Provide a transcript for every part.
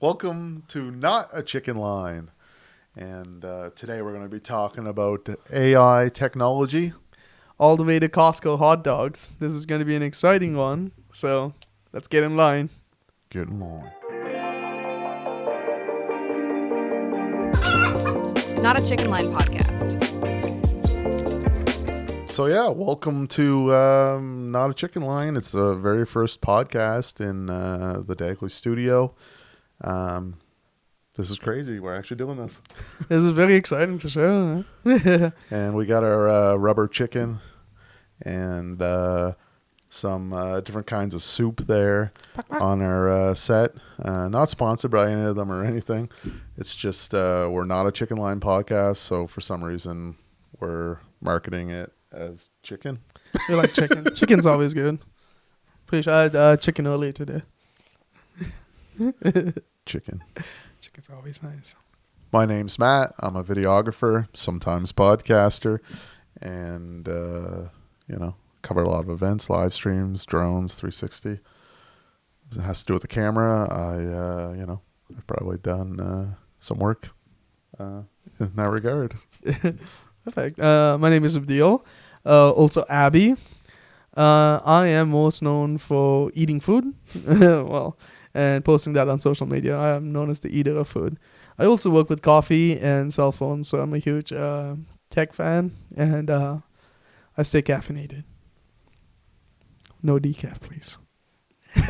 Welcome to Not a Chicken Line. And today we're going to be talking about AI technology. All the way to Costco hot dogs. This is going to be an exciting one. So let's get in line. Get in line. Not a Chicken Line podcast. So yeah, welcome to Not a Chicken Line. It's the very first podcast in the Dagley studio. This is crazy. We're actually doing this. This is very exciting for sure. And we got our rubber chicken and some different kinds of soup there on our set. Not sponsored by any of them or anything. It's just we're not a Chicken Line podcast, so for some reason we're marketing it as chicken. We like chicken. Chicken's always good. Pretty sure I had chicken earlier today. Chicken. Chicken's always nice. My name's Matt. I'm a videographer, sometimes podcaster, and cover a lot of events, live streams, drones, 360. It has to do with the camera. I've probably done some work in that regard. Perfect. My name is Abdil. Also Abby. I am most known for eating food. And posting that on social media. I am known as the eater of food. I also work with coffee and cell phones, so I'm a huge tech fan, and I stay caffeinated. No decaf, please.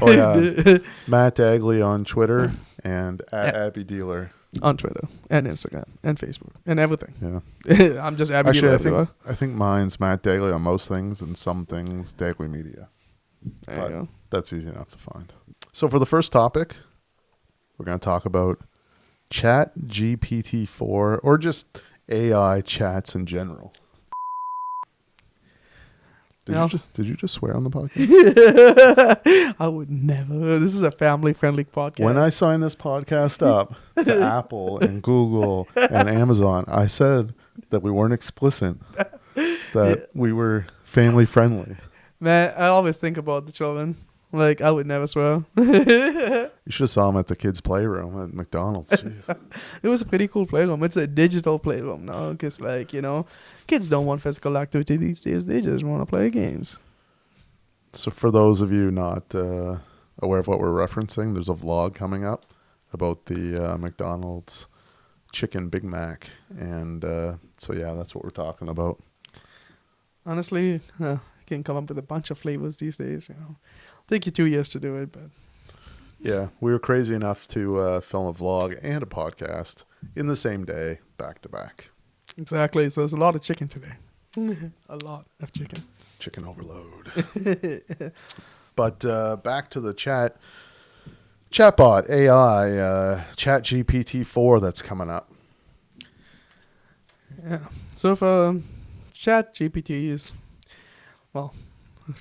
Oh, yeah. Matt Dagley on Twitter and at Abby Dealer. On Twitter and Instagram and Facebook and everything. Yeah. I'm just Abby Actually, Dealer. I think mine's Matt Dagley on most things and some things Dagley Media. There you go. That's easy enough to find. So for the first topic, we're going to talk about Chat GPT-4 or just AI chats in general. Did you just swear on the podcast? I would never. This is a family-friendly podcast. When I signed this podcast up to Apple and Google and Amazon, I said that we weren't explicit, that we were family-friendly. Man, I always think about the children. Like, I would never swear. You should have saw them at the kids' playroom at McDonald's. Jeez. It was a pretty cool playroom. It's a digital playroom now because, kids don't want physical activity these days. They just want to play games. So for those of you not aware of what we're referencing, there's a vlog coming up about the McDonald's Chicken Big Mac. And that's what we're talking about. Honestly, you can come up with a bunch of flavors these days, Take you 2 years to do it, but... Yeah, we were crazy enough to film a vlog and a podcast in the same day, back to back. Exactly, so there's a lot of chicken today. A lot of chicken. Chicken overload. But back to the chatbot, AI, Chat GPT-4 that's coming up. Yeah, so for Chat GPT is,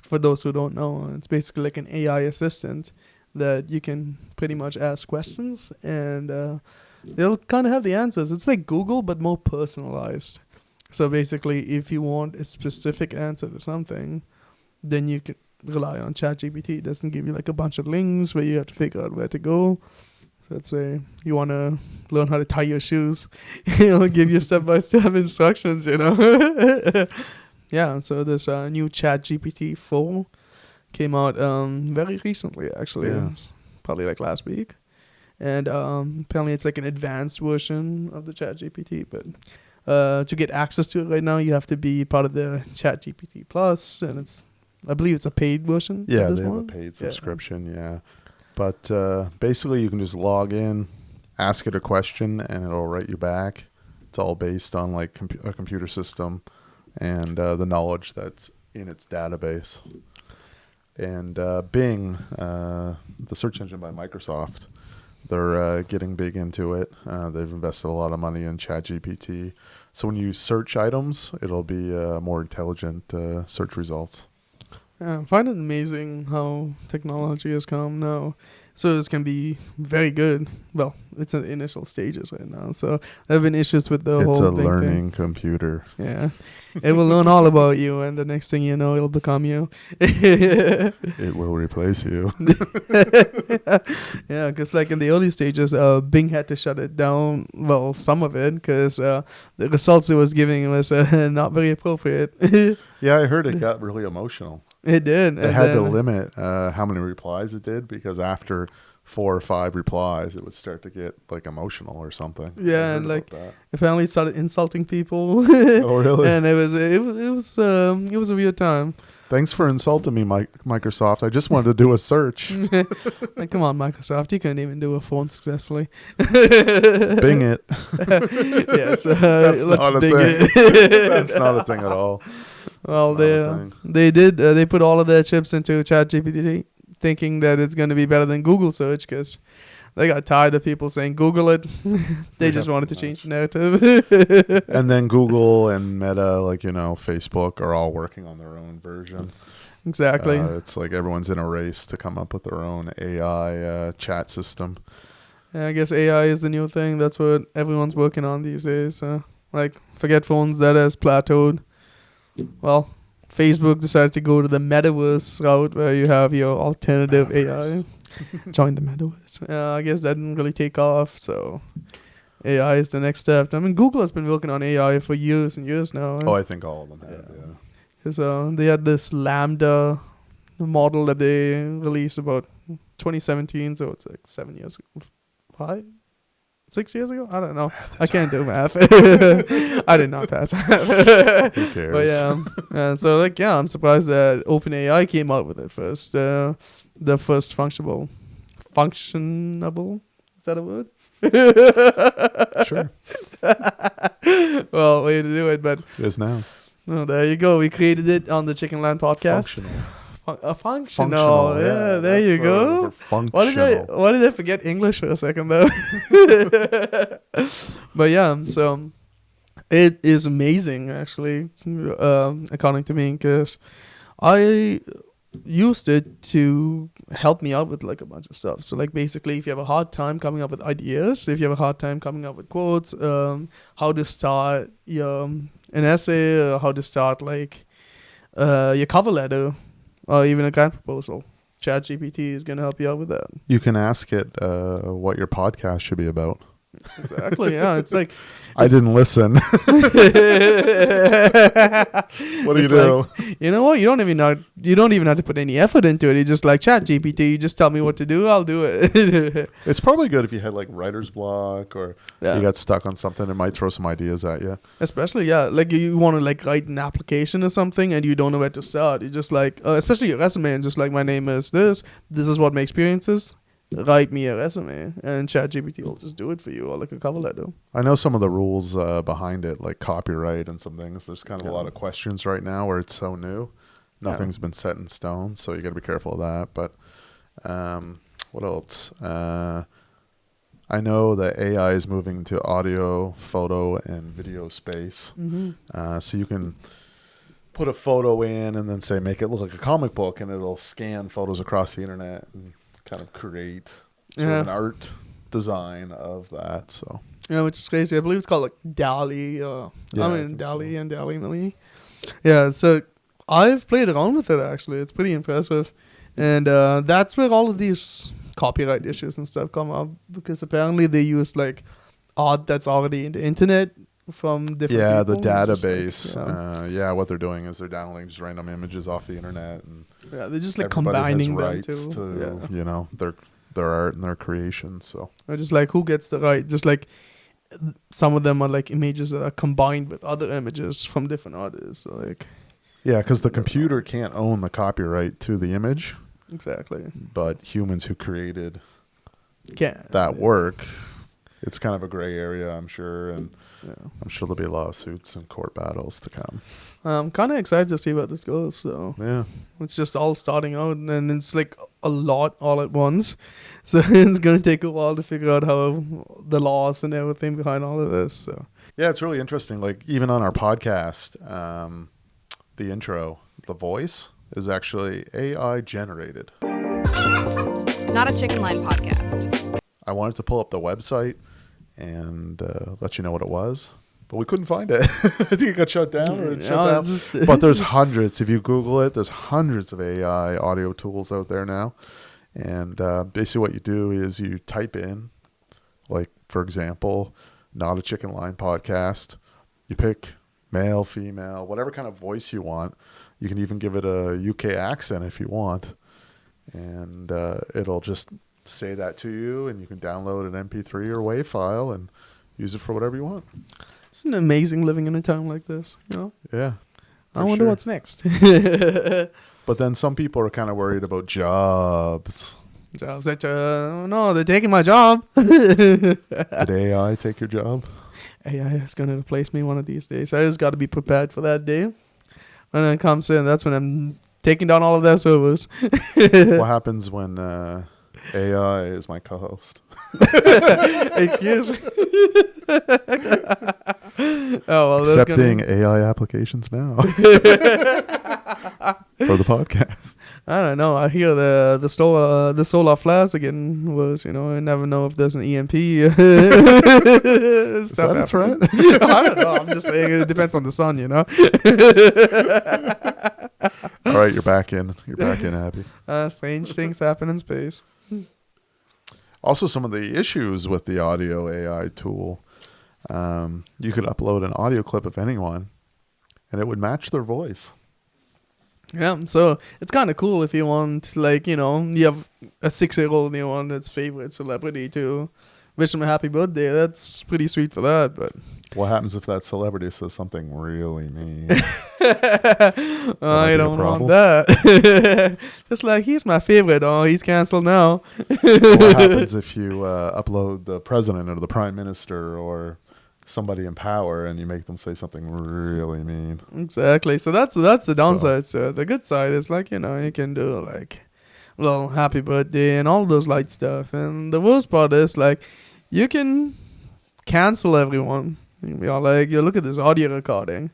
for those who don't know, it's basically like an AI assistant that you can pretty much ask questions and they'll kind of have the answers. It's like Google, but more personalized. So basically, if you want a specific answer to something, then you can rely on ChatGPT. It doesn't give you like a bunch of links where you have to figure out where to go. So let's say you want to learn how to tie your shoes. It'll give you step-by-step instructions, Yeah, so this new ChatGPT 4 came out very recently, actually. Yeah. Probably like last week. And apparently it's like an advanced version of the ChatGPT. But to get access to it right now, you have to be part of the ChatGPT Plus. And I believe it's a paid version. Yeah, they have a paid subscription, yeah. But basically you can just log in, ask it a question, and it'll write you back. It's all based on like a computer system and the knowledge that's in its database. And Bing, the search engine by Microsoft, they're getting big into it. They've invested a lot of money in ChatGPT. So when you search items, it'll be more intelligent search results. Yeah, I find it amazing how technology has come now. So this can be very good. Well, it's in initial stages right now. So there have been issues with the It's whole a thing. learning computer. Yeah. It will learn all about you, and the next thing you know, it'll become you. It will replace you. Yeah, because like in the early stages, Bing had to shut it down. Well, some of it, because the results it was giving was not very appropriate. Yeah, I heard it got really emotional. It did. They and had to then- limit how many replies it did, because after 4 or 5 replies, it would start to get like emotional or something. I Yeah, heard and about like that. apparently started insulting people. Oh, really? And it was a weird time. Thanks for insulting me, Microsoft. I just wanted to do a search. Like, come on, Microsoft, you couldn't even do a phone successfully. Bing it. Yes, That's let's not a Bing thing. it. That's not a thing at all. Well, That's not a thing. they did. They put all of their chips into ChatGPT, thinking that it's going to be better than Google search, because they got tired of people saying Google it. They Yeah, just wanted to pretty change the narrative. And then Google and Meta, like, Facebook are all working on their own version. Exactly. It's like everyone's in a race to come up with their own AI chat system. Yeah, I guess AI is the new thing. That's what everyone's working on these days. Like, forget phones, that has plateaued. Well, Facebook decided to go to the metaverse route, where you have your alternative AI. Join the metaverse. I guess that didn't really take off, so AI is the next step. I mean, Google has been working on AI for years and years now. Oh, I think all of them have, yeah. Because they had this Lambda model that they released about 2017, so it's like 7 years ago. 5? 6 years ago? I don't know. I can't do math. I did not pass. Who cares? But yeah, so like, yeah, I'm surprised that OpenAI came out with it first. The first functionable. Is that a word? Sure. Well, way to do it, but It is now. no, there you go. We created it on the Chicken Land podcast. Functional. Functional. Yeah, there you go. Functional. Why did I forget English for a second though? But yeah, so it is amazing actually, according to me, because I used it to help me out with like a bunch of stuff. So like basically, if you have a hard time coming up with ideas, if you have a hard time coming up with quotes, how to start an essay, or how to start like your cover letter, or even a grant proposal, ChatGPT is going to help you out with that. You can ask it what your podcast should be about. Exactly. Yeah, it's like I didn't listen. What do you It's do? you know what? You don't even have to put any effort into it. You just like ChatGPT. You just tell me what to do. I'll do it. It's probably good if you had like writer's block, or Yeah. you got stuck on something. It might throw some ideas at you. Especially, yeah, like you want to like write an application or something and you don't know where to start. You just like, especially your resume, and just like, my name is this is what my experience is. Write me a resume, and ChatGPT will just do it for you, or like a cover letter. I know some of the rules behind it, like copyright and some things. There's kind of a Yeah. lot of questions right now where it's so new. Nothing's been set in stone, so you got to be careful of that. But what else? I know that AI is moving to audio, photo, and video space. Mm-hmm. So you can put a photo in and then say, make it look like a comic book, and it'll scan photos across the internet and kind of create sort of an art design of that. So Yeah, which is crazy. I believe it's called like Dagley. Yeah, I I mean, think Dagley so. and Dagley Millie. Yeah, so I've played around with it actually. It's pretty impressive. And that's where all of these copyright issues and stuff come up, because apparently they use like art that's already in the internet from different yeah, the people. Just, like, database. What they're doing is they're downloading just random images off the internet, and yeah, they're just like everybody combining them has rights too. to their art and their creation. So Or just like, who gets the right? Just like some of them are like images that are combined with other images from different artists. So like, yeah, because the computer can't own the copyright to the image, exactly. but humans who created Yeah. that work, it's kind of a gray area, I'm sure, and Yeah. I'm sure there'll be lawsuits and court battles to come. I'm kind of excited to see where this goes. So Yeah. it's just all starting out, and it's like a lot all at once. So it's going to take a while to figure out how the laws and everything behind all of this. So Yeah, it's really interesting. Like, even on our podcast, the intro, the voice is actually AI generated. Not a Chicken Line Podcast. I wanted to pull up the website and let you know what it was, but we couldn't find it. I think it got shut down or it shut down. But there's hundreds. If you Google it, there's hundreds of AI audio tools out there now. And basically what you do is you type in, like, for example, Not a Chicken Line Podcast. You pick male, female, whatever kind of voice you want. You can even give it a UK accent if you want. And it'll just say that to you, and you can download an MP3 or WAV file and use it for whatever you want. Isn't it amazing living in a town like this? You know? Yeah. I wonder what's next. But then some people are kind of worried about jobs. Jobs that no, they're taking my job. Did AI take your job? AI is going to replace me one of these days. I just got to be prepared for that day. When it comes in, that's when I'm taking down all of their servers. What happens when AI is my co-host? Excuse me. Oh, well, accepting AI applications now for the podcast. I don't know. I hear the solar flares again was, you know, I never know if there's an EMP. Is that a threat? I don't know. I'm just saying it depends on the sun, you know. All right, you're back in. You're back in, Abby. Strange things happen in space. Also, some of the issues with the audio AI tool. You could upload an audio clip of anyone, and it would match their voice. Yeah, so it's kind of cool if you want, like, you know, you have a 6-year-old and you want its favorite celebrity to wish them a happy birthday. That's pretty sweet for that, but... What happens if that celebrity says something really mean? I don't want that. Just like, he's my favorite. Oh, he's canceled now. What happens if you upload the president or the prime minister or somebody in power and you make them say something really mean? Exactly. So that's the downside. So the good side is, like, you know, you can do like, well, happy birthday and all those light stuff. And the worst part is, like, you can cancel everyone. You know, like, you look at this audio recording,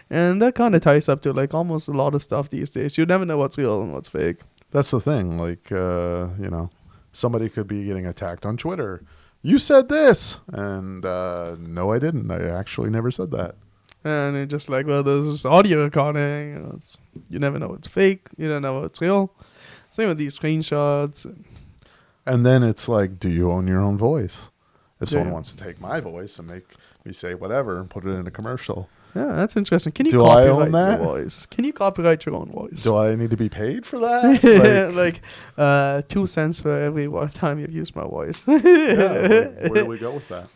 and that kind of ties up to, like, almost a lot of stuff these days. You never know what's real and what's fake. That's the thing. Like, you know, somebody could be getting attacked on Twitter. You said this. And no, I didn't. I actually never said that. And it's just like, well, there's this audio recording. You know, you never know what's fake. You don't know what's real. Same with these screenshots. And then it's like, do you own your own voice? If Yeah. someone wants to take my voice and make me say whatever and put it in a commercial. Yeah, that's interesting. Can you Do I copyright own that? your voice? Can you copyright your own voice? Do I need to be paid for that? Like 2 cents for every time you've used my voice. Yeah, where do we go with that?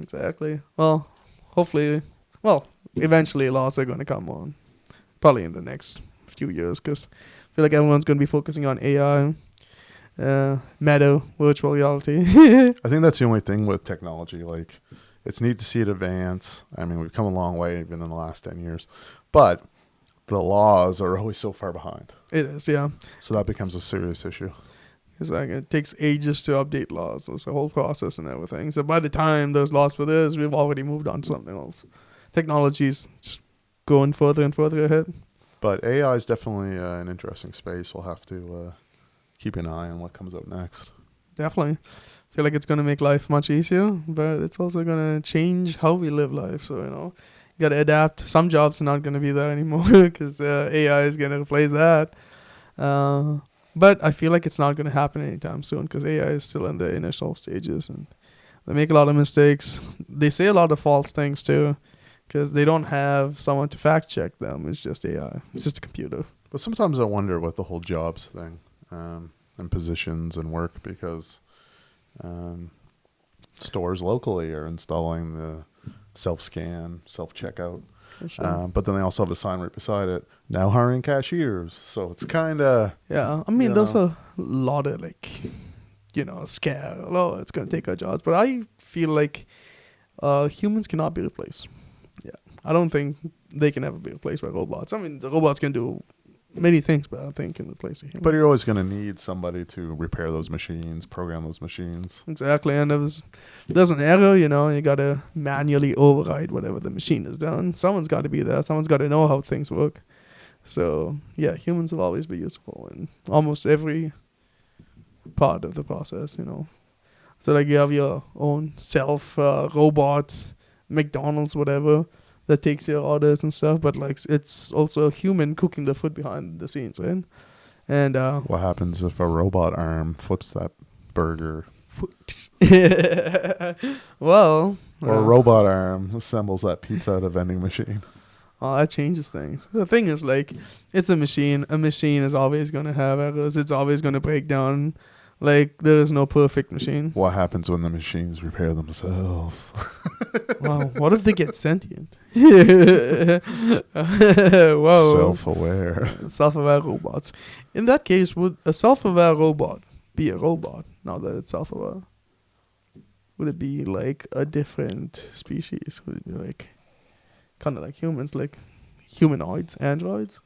Exactly. Well, hopefully, eventually laws are going to come on. Probably in the next few years, because I feel like everyone's going to be focusing on AI, meta, virtual reality. I think that's the only thing with technology. Like, it's neat to see it advance. I mean, we've come a long way even in the last 10 years. But the laws are always so far behind. It is, yeah. So that becomes a serious issue. It's like it takes ages to update laws. It's a whole process and everything. So by the time those laws were there, we've already moved on to something else. Technology's just going further and further ahead. But AI is definitely an interesting space. We'll have to keep an eye on what comes out next. Definitely. I feel like it's going to make life much easier, but it's also going to change how we live life. So, you know, you got to adapt. Some jobs are not going to be there anymore because AI is going to replace that. But I feel like it's not going to happen anytime soon because AI is still in the initial stages and they make a lot of mistakes. They say a lot of false things too because they don't have someone to fact check them. It's just AI. It's just a computer. But sometimes I wonder with the whole jobs thing and positions and work because stores locally are installing the self-scan, self-checkout. Sure. But then they also have a sign right beside it, now hiring cashiers. So it's kind of... Yeah, I mean, there's a lot of, like, you know, scare. Oh, it's going to take our jobs. But I feel like humans cannot be replaced. Yeah, I don't think they can ever be replaced by robots. I mean, the robots can do many things, but I don't think can replace a human. But you're always going to need somebody to repair those machines, program those machines. Exactly, and if there's an error, you know, you got to manually override whatever the machine has done. Someone's got to be there. Someone's got to know how things work. So, yeah, humans will always be useful in almost every part of the process, you know. So like you have your own self robot, McDonald's, whatever, that takes your orders and stuff. But like it's also a human cooking the food behind the scenes, right? And What happens if a robot arm flips that burger? well, Or a robot arm assembles that pizza at a vending machine? well, that changes things. The thing is, like, it's a machine. A machine is always going to have errors. It's always going to break down. Like, there is no perfect machine. What happens when the machines repair themselves? Wow, what if they get sentient? Whoa. Self-aware. Self-aware robots. In that case, would a self-aware robot be a robot now that it's self-aware? Would it be like a different species? Would it be like kind of like humans, like humanoids, androids?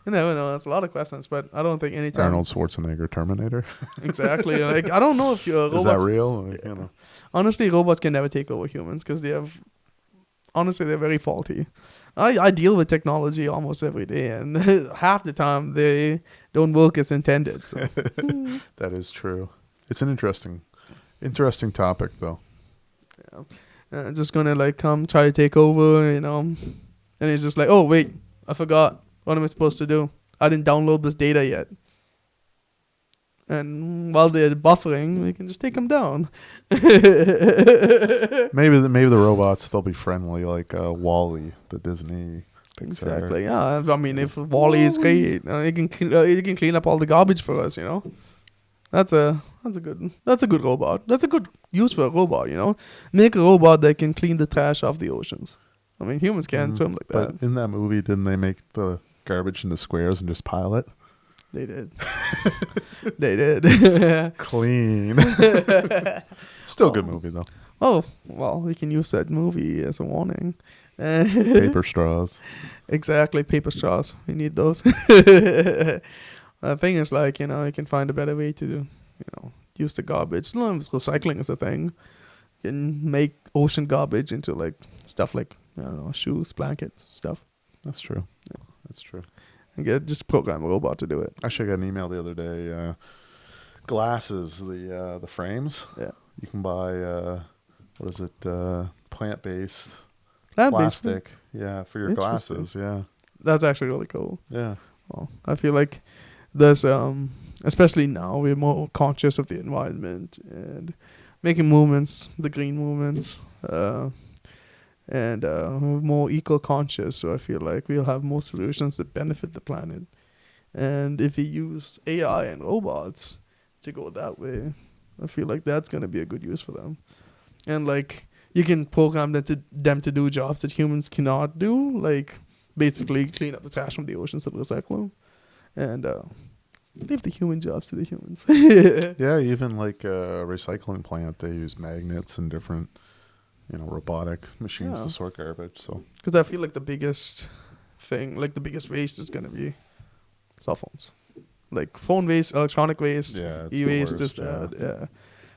You never know. That's a lot of questions, but I don't think any time. Arnold Schwarzenegger Terminator. Exactly. Like, I don't know if you're robots. Is that real? Like, you know. Honestly, robots can never take over humans because they're very faulty. I deal with technology almost every day, and half the time they don't work as intended. So. That is true. It's an interesting topic, though. Yeah. Just gonna like come try to take over, you know, and it's just like, oh wait, I forgot. What am I supposed to do? I didn't download this data yet. And while they're buffering, we can just take them down. Maybe the robots, they'll be friendly, like Wall-E, the Disney Pixar. Exactly. Yeah. I mean, if Wall-E is great, it can clean up all the garbage for us. You know, that's a good robot. That's a good use for a robot. You know, make a robot that can clean the trash off the oceans. I mean, humans can't swim like that. But in that movie, didn't they make the garbage into squares and just pile it? They did. They did. Clean. Still a good movie, though. Oh, well, we can use that movie as a warning. Paper straws. Exactly, paper straws. We need those. The thing is, like, you know, you can find a better way to, you know, use the garbage. No, recycling is a thing. You can make ocean garbage into, like, stuff like, I don't know, shoes, blankets, stuff. That's true. Yeah, that's true. And just program a robot to do it. Actually, I got an email the other day. Glasses, the frames. Yeah. You can buy, plant-based plastic. Yeah, for your glasses. Yeah. That's actually really cool. Yeah. Well, I feel like there's, especially now, we're more conscious of the environment and making movements, the green movements, and more eco-conscious. So I feel like we'll have more solutions that benefit the planet. And if you use AI and robots to go that way, I feel like that's going to be a good use for them. And like you can program them to do jobs that humans cannot do, like basically clean up the trash from the oceans and recycle them. And leave the human jobs to the humans. Yeah, even like a recycling plant, they use magnets and different, you know, robotic machines to sort garbage. So, because I feel like the biggest thing, like the biggest waste, is gonna be cell phones, like phone waste, electronic waste, e-waste, just that. Yeah.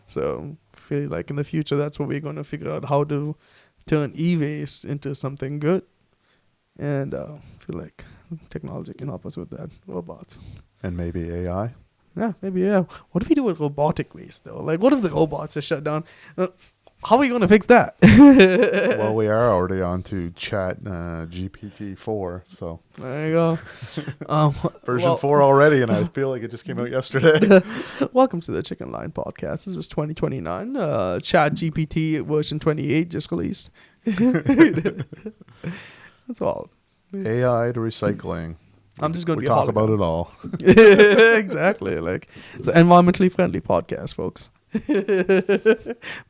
So I feel like in the future, that's what we're gonna figure out, how to turn e-waste into something good. And I feel like technology can help us with that. Robots. And maybe AI. Yeah, maybe, yeah. What if we do with robotic waste, though? Like, what if the robots are shut down? How are we going to fix that? Well, we are already on to Chat GPT-4, so. There you go. Version 4 already, and I feel like it just came out yesterday. Welcome to the Chicken Line Podcast. This is 2029. Chat GPT version 28 just released. That's all. AI to recycling. I'm just going to we talk about it all. Exactly. Like, it's an environmentally friendly podcast, folks.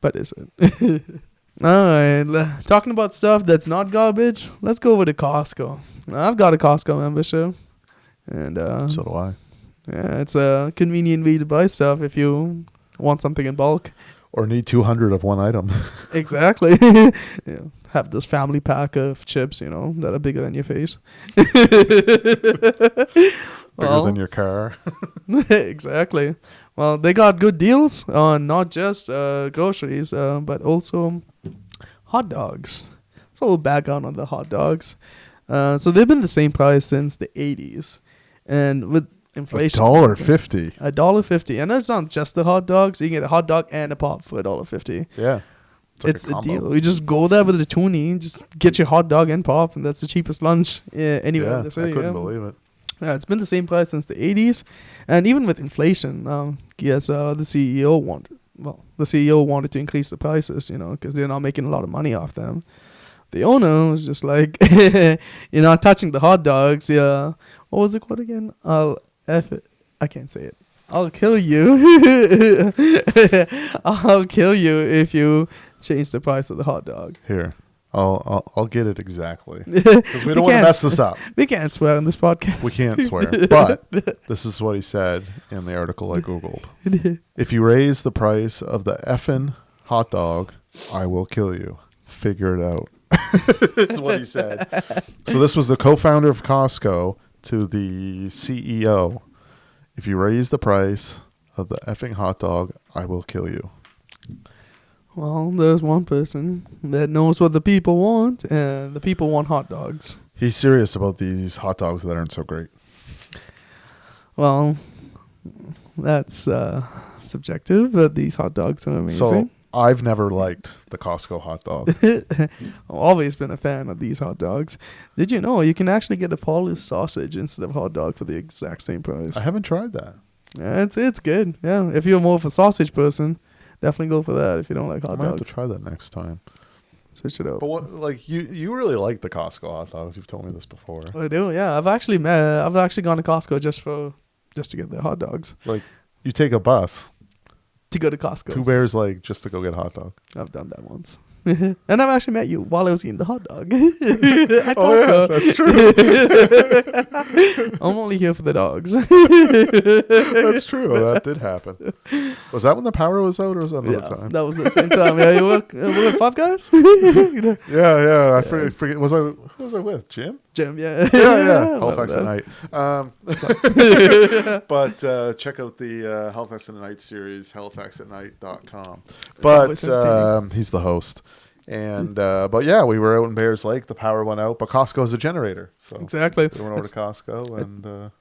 But is it? All right. Talking about stuff that's not garbage, let's go over to Costco. I've got a Costco membership. And so do I. Yeah, it's a convenient way to buy stuff if you want something in bulk. Or need 200 of one item. Exactly. Yeah. Have this family pack of chips, you know, that are bigger than your face. Bigger than your car. Exactly. Well, they got good deals on not just groceries, but also hot dogs. It's a little background on the hot dogs. So they've been the same price since the 80s. And with inflation. $1.50. $1.50, and that's not just the hot dogs. You can get a hot dog and a pop for $1.50. Yeah. It's like a deal. You just go there with the toonie, just get your hot dog and pop, and that's the cheapest lunch anywhere Yeah, in the city. I couldn't believe it. Yeah, it's been the same price since the 80s, and even with inflation, yes, the CEO wanted to increase the prices, because they're not making a lot of money off them. The owner was just like, you're not touching the hot dogs. Yeah, what was it called again? I can't say it. I'll kill you. I'll kill you if you change the price of the hot dog. Here, I'll get it exactly, because we don't want to mess this up. We can't swear on this podcast. We can't swear, but this is what he said in the article I googled. If you raise the price of the effing hot dog, I will kill you. Figure it out. Is what he said. So this was the co-founder of Costco to the CEO. If you raise the price of the effing hot dog, I will kill you. Well, there's one person that knows what the people want, and the people want hot dogs. He's serious about these hot dogs that aren't so great. Well, that's subjective, but these hot dogs are amazing. So I've never liked the Costco hot dog. I've always been a fan of these hot dogs. Did you know you can actually get a Polish sausage instead of hot dog for the exact same price? I haven't tried that. Yeah, it's good. Yeah, if you're more of a sausage person, definitely go for that. If you don't like hot I might dogs, have to try that next time. Switch it up. But what, like you really like the Costco hot dogs? You've told me this before. I do. Yeah, I've actually gone to Costco just to get the hot dogs. Like you take a bus To go to Costco. Two Bears, like just to go get a hot dog. I've done that once. And I've actually met you while I was eating the hot dog at Costco. Oh, yeah, that's true. I'm only here for the dogs. That's true. That did happen. Was that when the power was out, or was that another time? That was the same time. Yeah, you were Five Guys? Yeah. I forget. Who was I with? Jim? Jim, yeah. Yeah. Halifax at Night. But check out the Halifax at Night series, halifaxatnight.com. But he's the host. And but yeah, we were out in Bears Lake. The power went out, but Costco's a generator. So exactly. we went over to Costco, and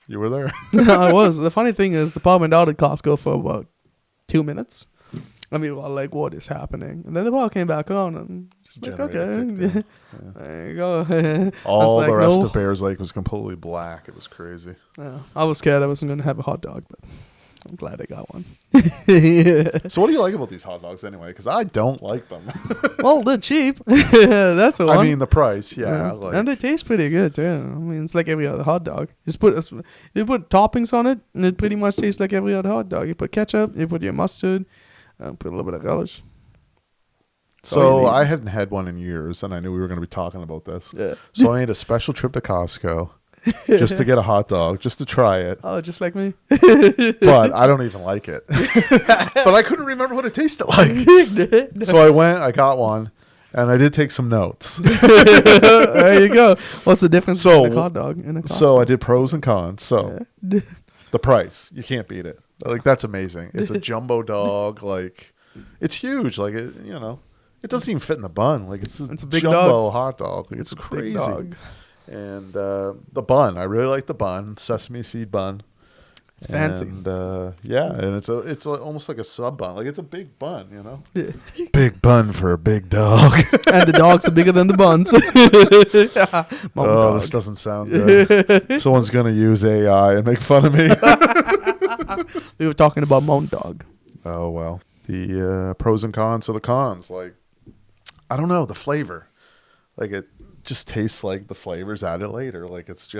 you were there. I was. The funny thing is, the power went out at Costco for about 2 minutes. I mean, well, like, what is happening? And then the power came back on, and just like, okay, there you go. All like, the rest of Bears Lake was completely black. It was crazy. Yeah, I was scared I wasn't going to have a hot dog, but I'm glad I got one. So what do you like about these hot dogs anyway? Because I don't like them. Well, they're cheap. That's the one. I mean, the price, yeah. And they taste pretty good, too. I mean, it's like every other hot dog. You put toppings on it, and it pretty much tastes like every other hot dog. You put ketchup, you put your mustard, put a little bit of relish. So I hadn't had one in years, and I knew we were going to be talking about this. Yeah. So I made a special trip to Costco just to get a hot dog, just to try it. Oh, just like me. But I don't even like it. But I couldn't remember what it tasted like. So I went, I got one, and I did take some notes. There you go. What's the difference between a hot dog and a Costco? So I did pros and cons. So the price, you can't beat it. Like, that's amazing. It's a jumbo dog. Like, it's huge. Like, it doesn't even fit in the bun. Like, it's a big jumbo hot dog. Like, it's crazy. And the bun, I really like the bun, sesame seed bun. It's fancy. And and it's almost like a sub bun. Like, it's a big bun, Yeah. Big bun for a big dog. And the dogs are bigger than the buns. This doesn't sound good. Someone's gonna use AI and make fun of me. We were talking about Moan Dog. Oh well. The pros and cons. So the cons, like, I don't know, the flavor. Like, it just tastes like the flavors added later. Like, it's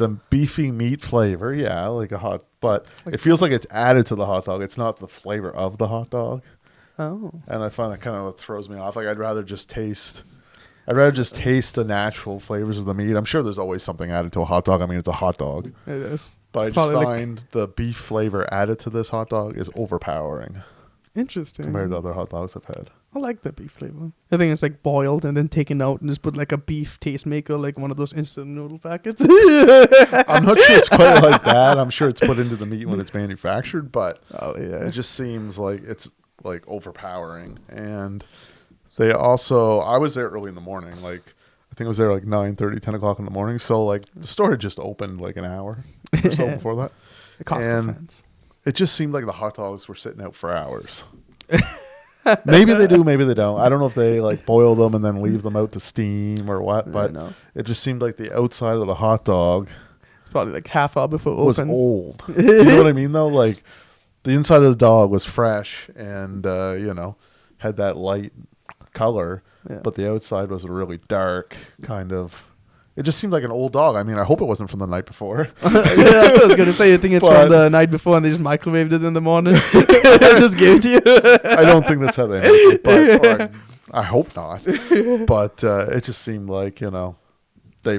a beefy meat flavor, yeah, like a hot, but it feels like it's added to the hot dog. It's not the flavor of the hot dog. Oh. And I find that kind of what throws me off. Like, I'd rather just taste the natural flavors of the meat. I'm sure there's always something added to a hot dog. I mean, it's a hot dog. It is. But I just find the beef flavor added to this hot dog is overpowering. Interesting. Compared to other hot dogs I've had. I like the beef flavor. I think it's like boiled and then taken out and just put like a beef tastemaker, like one of those instant noodle packets. I'm not sure it's quite like that. I'm sure it's put into the meat when it's manufactured, but it just seems like it's like overpowering. And they also, I was there early in the morning, like I think I was there like 9:30, 10 o'clock in the morning. So like the store had just opened like an hour. or so before that. The Costco And fans. it just seemed like the hot dogs were sitting out for hours. Maybe they do, maybe they don't. I don't know if they like boil them and then leave them out to steam or what, but no. it just seemed like the outside of the hot dog Probably like half hour before was open. old. You know what I mean though? Like the inside of the dog was fresh and had that light color, Yeah. but the outside was a really dark kind of. It just seemed like an old dog. I mean, I hope it wasn't from the night before. Yeah, that's what I was gonna say. You think it's But- from the night before and they just microwaved it in the morning? Just gave it to you. I don't think that's how they make it, but I hope not. But it just seemed like they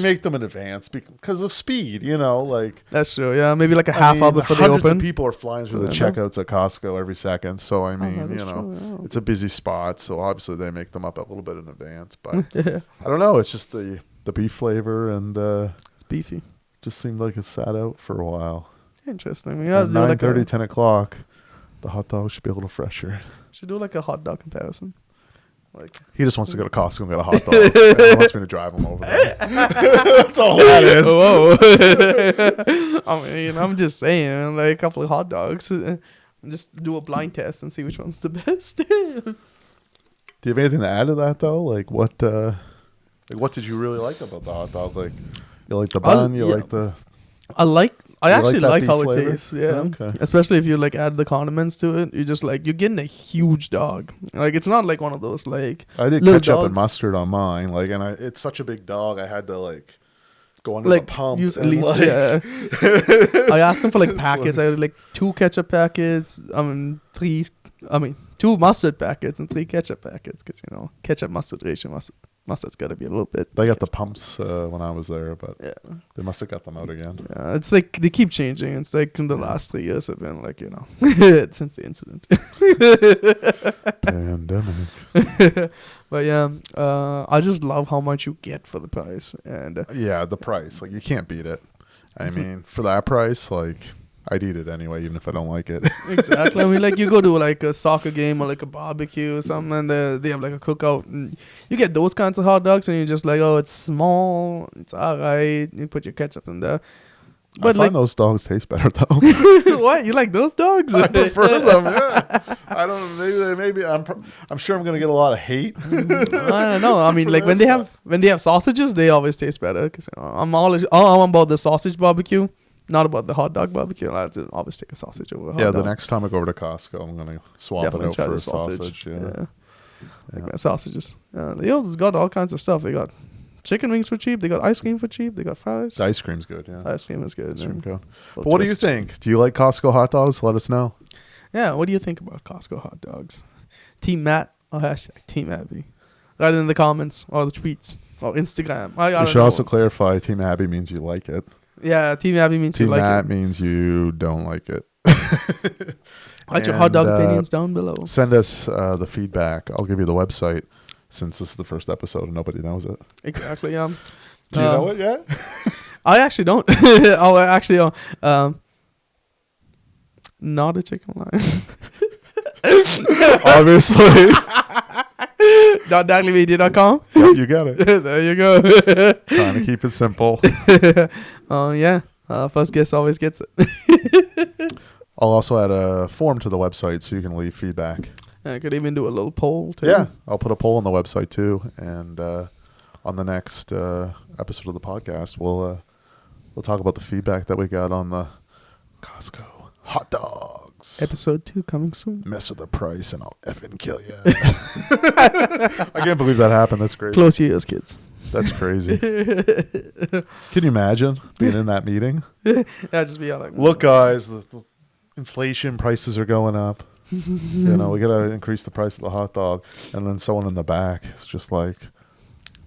make them in advance because of speed. Like That's true. Yeah, maybe like a I half mean, hour before they hundreds open. of people are flying through the I know. checkouts at Costco every second. So I mean, that is true, yeah. it's a busy spot. So obviously they make them up a little bit in advance. But I don't know. It's just the beef flavor and It's beefy. just seemed like it sat out for a while. Interesting. We gotta At do like 9:30, 10 o'clock, the hot dog should be a little fresher. should do like a hot dog comparison. Like He just wants to go to Costco and get a hot dog. And he wants me to drive him over there. That's all that is. Whoa. I mean, I'm just saying, like a couple of hot dogs. Just do a blind test and see which one's the best. Do you have anything to add to that though? Like what did you really like about the hot dog? Like you like the bun, you yeah. like the I You actually like that like beef how flavor? it tastes. Yeah. Okay. Especially if you like add the condiments to it. You're just like, you're getting a huge dog. Like it's not like one of those like I did little ketchup and dogs. mustard on mine. Like it's such a big dog I had to like go under like the pump. use at and, least like, yeah. I asked them for like packets. I had like 2 ketchup packets. 2 mustard packets and 3 ketchup packets because ketchup mustard ratio. Mustard's got to be a little bit. They got the pumps when I was there, but Yeah. they must have got them out again. Yeah, it's like they keep changing. It's like in the last 3 years have been like since the incident. Pandemic. But yeah, I just love how much you get for the price, and Yeah, the price. Like you can't beat it. I It's mean, for that price, like I'd eat it anyway, even if I don't like it. exactly. I mean, like you go to like a soccer game or like a barbecue or something, and they have like a cookout, and you get those kinds of hot dogs, and you're just like, oh, it's small, it's alright. You put your ketchup in there. I But find like, those dogs taste better though. what you like those dogs? I prefer them. Yeah. I don't know. Maybe I'm sure I'm gonna get a lot of hate. I don't know. I mean, For like when this they have sausages, they always taste better. Cause I'm about the sausage barbecue, not about the hot dog barbecue. I have to always take a sausage over a hot Yeah, dog. the next time I go over to Costco, I'm gonna swap Definitely it out try for the a sausage. Yeah. Like Yeah. my sausages. They also got all kinds of stuff. They got chicken wings for cheap. They got ice cream for cheap. They got fries. The ice cream's good. Yeah. Ice cream is good. Ice cream and good. little But what do you twists. think? Do you like Costco hot dogs? Let us know. Yeah, what do you think about Costco hot dogs? Team Matt or hashtag Team Abby? Write it in the comments or the tweets or Instagram. I We don't should know. also clarify Team Abby means you like it. Yeah, Team Abby means Team you like Matt it. means you don't like it. Write your hot dog And, opinions down below. Send us the feedback. I'll give you the website since this is the first episode and nobody knows it. Exactly. Do you know it yet? I actually don't. Oh, I actually don't. Not a chicken line. Obviously. .dagleymmedia.com. Yep, you got it. There you go. Trying to keep it simple. Oh yeah. First guess always gets it. I'll also add a form to the website so you can leave feedback. I could even do a little poll too. Yeah, I'll put a poll on the website too, and on the next episode of the podcast, we'll talk about the feedback that we got on the Costco hot dogs. Episode 2 coming soon. Mess with the price, and I'll effing kill you. I can't believe that happened. That's crazy. Close your ears, kids. That's crazy. Can you imagine being in that meeting? Yeah, just be like, Look, guys, the inflation prices are going up. We gotta increase the price of the hot dog, and then someone in the back is just like,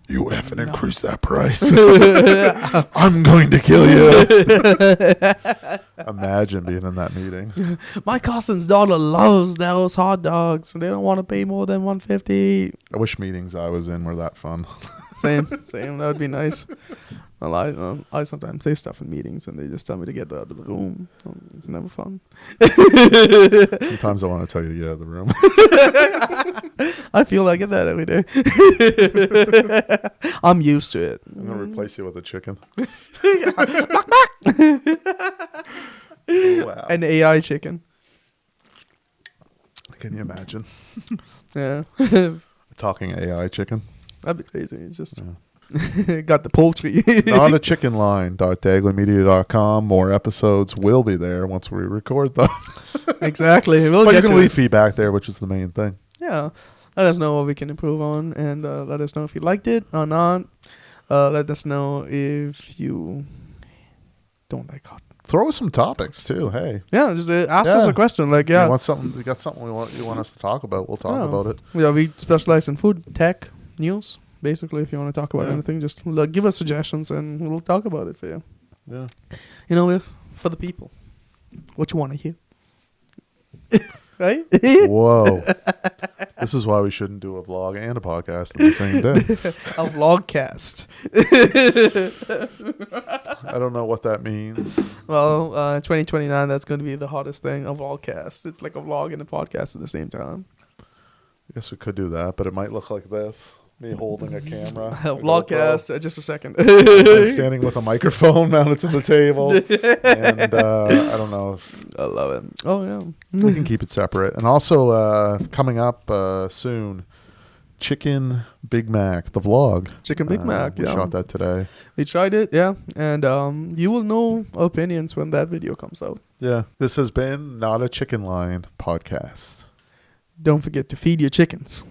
"You effing increase that price! I'm going to kill you." Imagine being in that meeting. my cousin's daughter loves those hot dogs, and they don't want to pay more than $150. I wish meetings I was in were that fun. Same. That would be nice. Well, I sometimes say stuff in meetings and they just tell me to get out of the room. It's never fun. Sometimes I want to tell you to get out of the room. I feel I get that every day. I'm used to it. I'm going to replace you with a chicken. Wow. An AI chicken. Can you imagine? Yeah. A talking AI chicken? That'd be crazy. It's just got the poultry. Not a chicken line.dagleymedia.com. More episodes will be there once we record them. Exactly. We'll But you get can to leave it. feedback there, which is the main thing. Yeah. Let us know what we can improve on, and let us know if you liked it or not. Let us know if you don't like hot. Throw us some topics too. Hey, Yeah, just ask us Yeah. a question. Like, you yeah, want something? You got something you want us to talk about? We'll talk Yeah. about it. yeah, we specialize in food, tech, news. Basically, if you want to talk about Yeah. anything, just give us suggestions, and we'll talk about it for you. Yeah. You know, for the people, what you want to hear, right? Whoa. This is why we shouldn't do a vlog and a podcast on the same day. A vlogcast. I don't know what that means. Well, 2029, that's going to be the hottest thing, a vlogcast. It's like a vlog and a podcast at the same time. I guess we could do that, but it might look like this. Me holding a camera. A vlogcast, just a second. And standing with a microphone mounted to the table. And I don't know if I love it. Oh, yeah. we can keep it separate. And also coming up soon, Chicken Big Mac, the vlog. Chicken Big Mac, We yeah. shot that today. We tried it, yeah. And you will know our opinions when that video comes out. Yeah. This has been Not a Chicken Line podcast. Don't forget to feed your chickens.